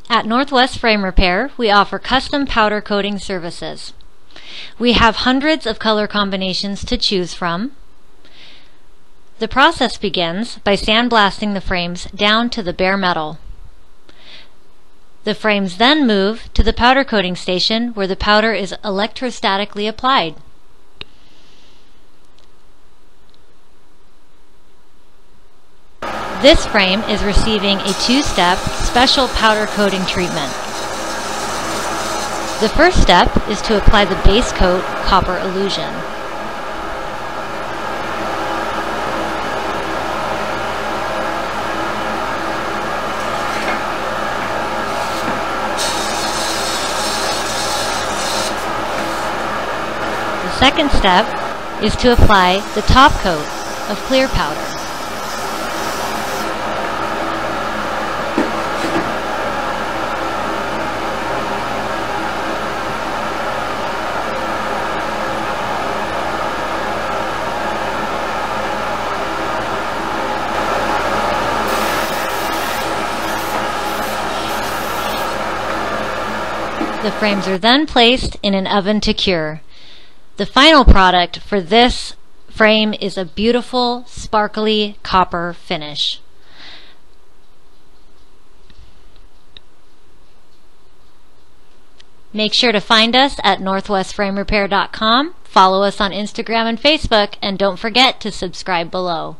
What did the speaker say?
At Northwest Frame Repair, we offer custom powder coating services. We have hundreds of color combinations to choose from. The process begins by sandblasting the frames down to the bare metal. The frames then move to the powder coating station where the powder is electrostatically applied. This frame is receiving a two-step special powder coating treatment. The first step is to apply the base coat copper illusion. The second step is to apply the top coat of clear powder. The frames are then placed in an oven to cure. The final product for this frame is a beautiful, sparkly copper finish. Make sure to find us at northwestframerepair.com, follow us on Instagram and Facebook, and don't forget to subscribe below.